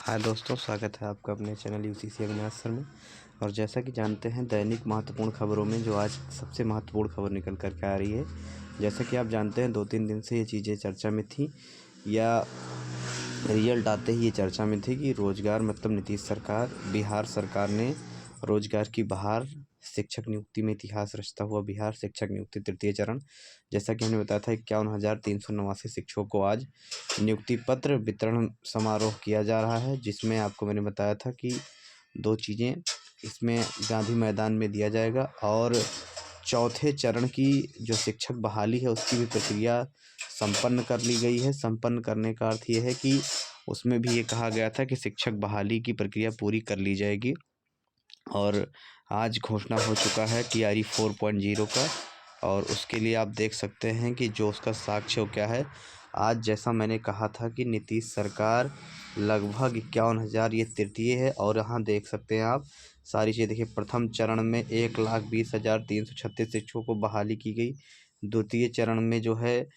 हाय दोस्तों, स्वागत है आपका अपने चैनल यूसीसी अविनाश सर में। और जैसा कि जानते हैं, दैनिक महत्वपूर्ण खबरों में जो आज सबसे महत्वपूर्ण खबर निकल कर के आ रही है, जैसा कि आप जानते हैं 2-3 दिन से ये चीज़ें चर्चा में थी या रिजल्ट आते ही ये चर्चा में थी कि रोज़गार मतलब नीतीश सरकार, बिहार सरकार ने रोज़गार की बहार, शिक्षक नियुक्ति में इतिहास रचता हुआ बिहार शिक्षक नियुक्ति तृतीय चरण। जैसा कि हमने बताया था 51,389 शिक्षकों को आज नियुक्ति पत्र वितरण समारोह किया जा रहा है, जिसमें आपको मैंने बताया था कि 2 चीज़ें इसमें गांधी मैदान में दिया जाएगा और चौथे चरण की जो शिक्षक बहाली है उसकी भी प्रक्रिया संपन्न कर ली गई है। संपन्न करने का अर्थ ये है कि उसमें भी ये कहा गया था कि शिक्षक बहाली की प्रक्रिया पूरी कर ली जाएगी और आज घोषणा हो चुका है TRE 4.0 का। और उसके लिए आप देख सकते हैं कि जो उसका साक्ष्य क्या है। आज जैसा मैंने कहा था कि नीतीश सरकार लगभग 51,000 ये तृतीय है और यहाँ देख सकते हैं आप सारी चीज़ें। देखिए, प्रथम चरण में 1,20,336 शिक्षकों को बहाली की गई। द्वितीय चरण में जो है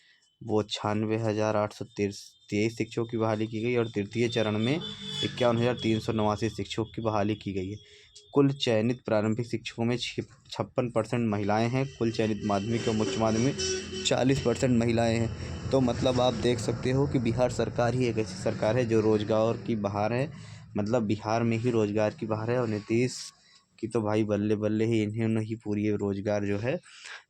वो 96,823 शिक्षकों की बहाली की गई और तृतीय चरण में 51,389 शिक्षकों की बहाली की गई है। कुल चयनित प्रारंभिक शिक्षकों में 56% महिलाएं हैं। कुल चयनित माध्यमिक और उच्च माध्यमिक 40% महिलाएं हैं। तो मतलब आप देख सकते हो कि बिहार सरकार ही एक ऐसी सरकार है जो रोजगार की बहार है। मतलब बिहार में ही रोजगार की बहार है और नीतीश की तो भाई बल्ले बल्ले ही, इन्होंने ही पूरी रोजगार जो है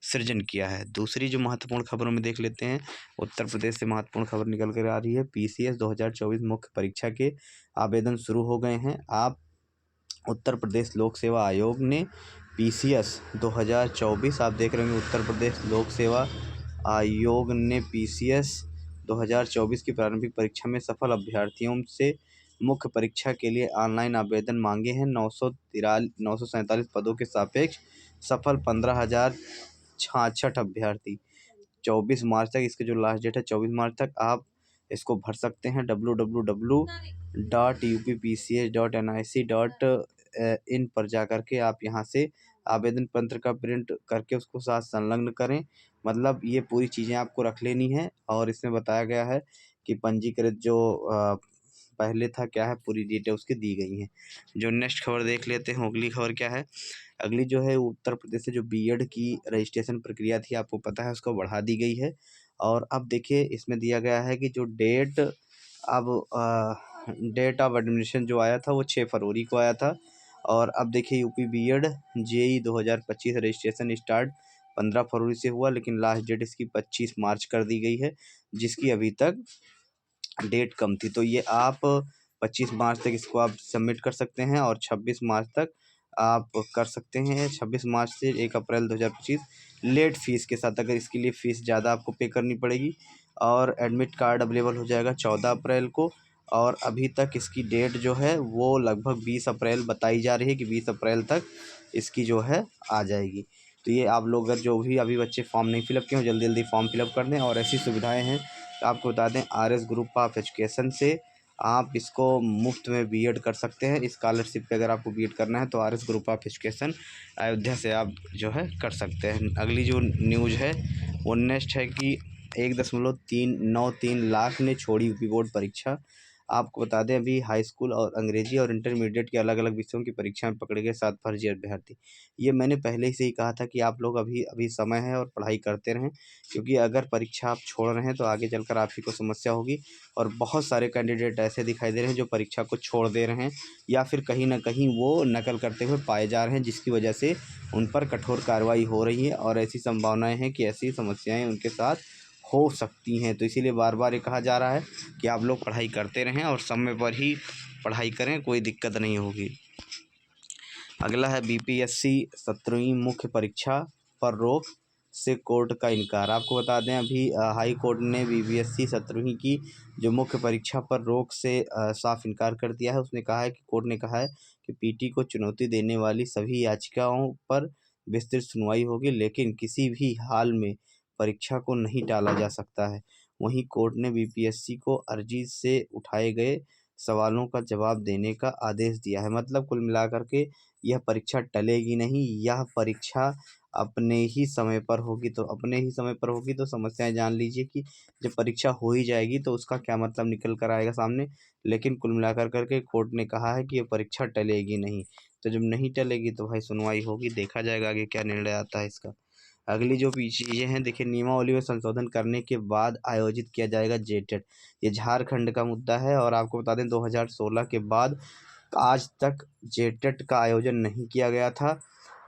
सृजन किया है। दूसरी जो महत्वपूर्ण खबरों में देख लेते हैं, उत्तर प्रदेश से महत्वपूर्ण खबर निकल कर आ रही है। PCS 2024 मुख्य परीक्षा के आवेदन शुरू हो गए हैं। उत्तर प्रदेश लोक सेवा आयोग ने PCS 2024 आप देख रहे होंगे, उत्तर प्रदेश लोक सेवा आयोग ने PCS 2024 की प्रारंभिक परीक्षा में सफल अभ्यर्थियों से मुख्य परीक्षा के लिए ऑनलाइन आवेदन मांगे हैं। 947 पदों के सापेक्ष सफल 15,066 अभ्यर्थी 24 मार्च तक, इसके जो लास्ट डेट है 24 मार्च तक आप इसको भर सकते हैं। www.uppcs.nic.in पर जा करके आप यहाँ से आवेदन पत्र का प्रिंट करके उसको साथ संलग्न करें। मतलब ये पूरी चीज़ें आपको रख लेनी है और इसमें बताया गया है कि पंजीकृत जो पहले था क्या है, पूरी डिटेल उसकी दी गई है। जो नेक्स्ट खबर देख लेते हैं, अगली खबर क्या है। अगली जो है उत्तर प्रदेश से जो BEd की रजिस्ट्रेशन प्रक्रिया थी, आपको पता है, उसको बढ़ा दी गई है। और अब देखिए इसमें दिया गया है कि जो डेट ऑफ एडमिशन जो आया था वो 6 फरवरी को आया था। और अब देखिए UP BEd JEE 2025 registration start 15 फरवरी से हुआ, लेकिन लास्ट डेट इसकी 25 मार्च कर दी गई है, जिसकी अभी तक डेट कम थी। तो ये आप 25 मार्च तक इसको आप सबमिट कर सकते हैं और 26 मार्च तक आप कर सकते हैं। 26 मार्च से 1 अप्रैल 2025 लेट फीस के साथ, अगर इसके लिए फ़ीस ज़्यादा आपको पे करनी पड़ेगी। और एडमिट कार्ड अवेलेबल हो जाएगा 14 अप्रैल को। और अभी तक इसकी डेट जो है वो लगभग 20 अप्रैल बताई जा रही है कि 20 अप्रैल तक इसकी जो है आ जाएगी। तो ये आप लोग अगर जो भी अभी बच्चे फॉर्म नहीं फिलअप किए हो, जल्दी जल्दी फॉर्म फिलअप कर दें। और ऐसी सुविधाएं हैं, आपको बता दें, RS ग्रुप ऑफ एजुकेशन से आप इसको मुफ्त में BEd कर सकते हैं। स्कॉलरशिप पे अगर आपको BEd करना है तो RS group of education Ayodhya से आप जो है कर सकते हैं। अगली जो न्यूज़ है वो नेक्स्ट है कि 1.393 लाख ने छोड़ी UP बोर्ड परीक्षा। आपको बता दें, अभी हाई स्कूल और अंग्रेजी और इंटरमीडिएट के अलग अलग विषयों की परीक्षा में पकड़े गए 7 फर्जी अभ्यर्थी। ये मैंने पहले ही से ही कहा था कि आप लोग अभी समय है और पढ़ाई करते रहें, क्योंकि अगर परीक्षा आप छोड़ रहे हैं तो आगे चलकर आप ही को समस्या होगी। और बहुत सारे कैंडिडेट ऐसे दिखाई दे रहे हैं जो परीक्षा को छोड़ दे रहे हैं या फिर कहीं ना कहीं वो नकल करते हुए पाए जा रहे हैं, जिसकी वजह से उन पर कठोर कार्रवाई हो रही है और ऐसी संभावनाएं हैं कि ऐसी समस्याएं उनके साथ हो सकती हैं। तो इसीलिए बार बार ये कहा जा रहा है कि आप लोग पढ़ाई करते रहें और समय पर ही पढ़ाई करें, कोई दिक्कत नहीं होगी। अगला है BPSC 17वीं मुख्य परीक्षा पर रोक से कोर्ट का इनकार। आपको बता दें, अभी हाई कोर्ट ने BPSC 17वीं की जो मुख्य परीक्षा पर रोक से साफ इनकार कर दिया है। उसने कहा है कि कोर्ट ने कहा है कि PT को चुनौती देने वाली सभी याचिकाओं पर विस्तृत सुनवाई होगी, लेकिन किसी भी हाल में परीक्षा को नहीं टाला जा सकता है। वहीं कोर्ट ने BPSC को अर्जी से उठाए गए सवालों का जवाब देने का आदेश दिया है। मतलब कुल मिलाकर के यह परीक्षा टलेगी नहीं, यह परीक्षा अपने ही समय पर होगी। तो अपने ही समय पर होगी तो समस्याएं जान लीजिए कि जब परीक्षा हो ही जाएगी तो उसका क्या मतलब निकल कर आएगा सामने। लेकिन कुल मिलाकर करके कोर्ट ने कहा है कि ये परीक्षा टलेगी नहीं। तो जब नहीं टलेगी तो भाई सुनवाई होगी, देखा जाएगा आगे क्या निर्णय आता है इसका। अगली जो चीज़ें हैं देखिए, नियमावली में संशोधन करने के बाद आयोजित किया जाएगा जेटेट। ये झारखंड का मुद्दा है और आपको बता दें 2016 के बाद आज तक जेटेट का आयोजन नहीं किया गया था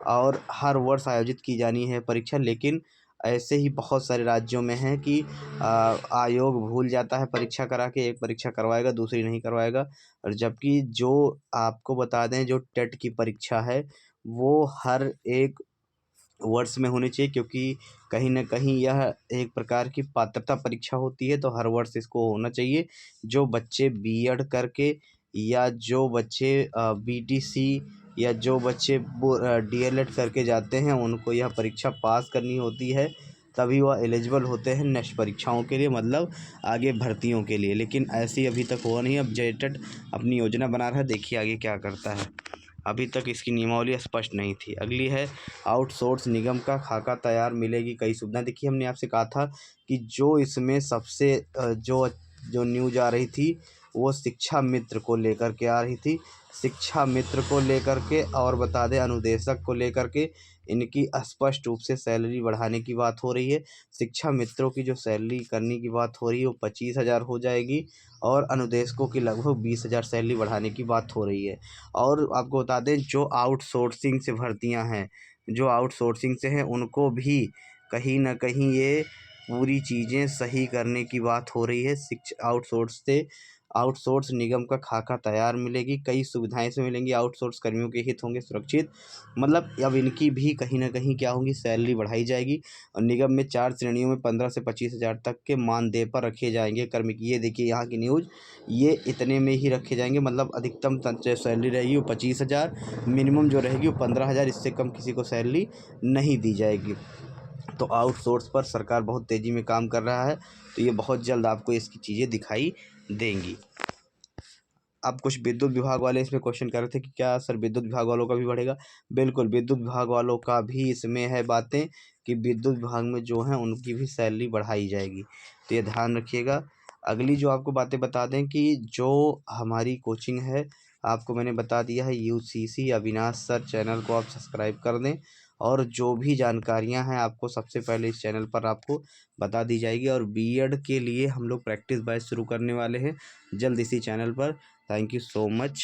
और हर वर्ष आयोजित की जानी है परीक्षा। लेकिन ऐसे ही बहुत सारे राज्यों में है कि आयोग भूल जाता है परीक्षा करा के, एक परीक्षा करवाएगा दूसरी नहीं करवाएगा। और जबकि जो आपको बता दें जो टेट की परीक्षा है वो हर एक वर्ष में होनी चाहिए, क्योंकि कहीं न कहीं यह एक प्रकार की पात्रता परीक्षा होती है, तो हर वर्ष इसको होना चाहिए। जो बच्चे बीएड करके या जो बच्चे बीटीसी या जो बच्चे वो डीएलएड करके जाते हैं उनको यह परीक्षा पास करनी होती है, तभी वह एलिजिबल होते हैं नेक्स्ट परीक्षाओं के लिए, मतलब आगे भर्तियों के लिए। लेकिन ऐसी अभी तक हुआ नहीं। अब जेटेट अपनी योजना बना रहा है, देखिए आगे क्या करता है। अभी तक इसकी नियमावली स्पष्ट नहीं थी। अगली है आउटसोर्स निगम का खाका तैयार, मिलेगी कई सुविधाएं। देखिए हमने आपसे कहा था कि जो इसमें सबसे जो न्यूज आ रही थी वो शिक्षा मित्र को लेकर के आ रही थी। शिक्षा मित्र को लेकर के और बता दें अनुदेशक को लेकर के इनकी स्पष्ट रूप से सैलरी बढ़ाने की बात हो रही है। शिक्षा मित्रों की जो सैलरी करने की बात हो रही है वो 25,000 हो जाएगी और अनुदेशकों की लगभग 20,000 सैलरी बढ़ाने की बात हो रही है। और आपको बता दें जो आउटसोर्सिंग से भर्तियां हैं, जो आउटसोर्सिंग से हैं उनको भी कहीं ना कहीं ये पूरी चीज़ें सही करने की बात हो रही है। आउटसोर्स निगम का खाका तैयार, मिलेगी कई सुविधाएं से मिलेंगी, आउटसोर्स कर्मियों के हित होंगे सुरक्षित। मतलब अब इनकी भी कहीं ना कहीं क्या होगी, सैलरी बढ़ाई जाएगी। और निगम में 4 श्रेणियों में 15 से 25,000 तक के मानदेय पर रखे जाएंगे कर्मी की। ये देखिए यहाँ की न्यूज़, ये इतने में ही रखे जाएंगे। मतलब अधिकतम सैलरी रहेगी वो 25,000, मिनिमम जो रहेगी वो 15,000, इससे कम किसी को सैलरी नहीं दी जाएगी। तो आउटसोर्स पर सरकार बहुत तेज़ी में काम कर रहा है, तो ये बहुत जल्द आपको इसकी चीज़ें दिखाई देंगी। अब कुछ विद्युत विभाग वाले इसमें क्वेश्चन कर रहे थे कि क्या सर विद्युत विभाग वालों का भी बढ़ेगा। बिल्कुल, विद्युत विभाग वालों का भी इसमें है बातें कि विद्युत विभाग में जो है उनकी भी सैलरी बढ़ाई जाएगी, तो ये ध्यान रखिएगा। अगली जो आपको बातें बता दें कि जो हमारी कोचिंग है आपको मैंने बता दिया है, यूसीसी अविनाश सर चैनल को आप सब्सक्राइब कर दें और जो भी जानकारियां हैं आपको सबसे पहले इस चैनल पर आपको बता दी जाएगी। और बीएड के लिए हम लोग प्रैक्टिस बैच शुरू करने वाले हैं जल्द इसी चैनल पर। Thank you so much.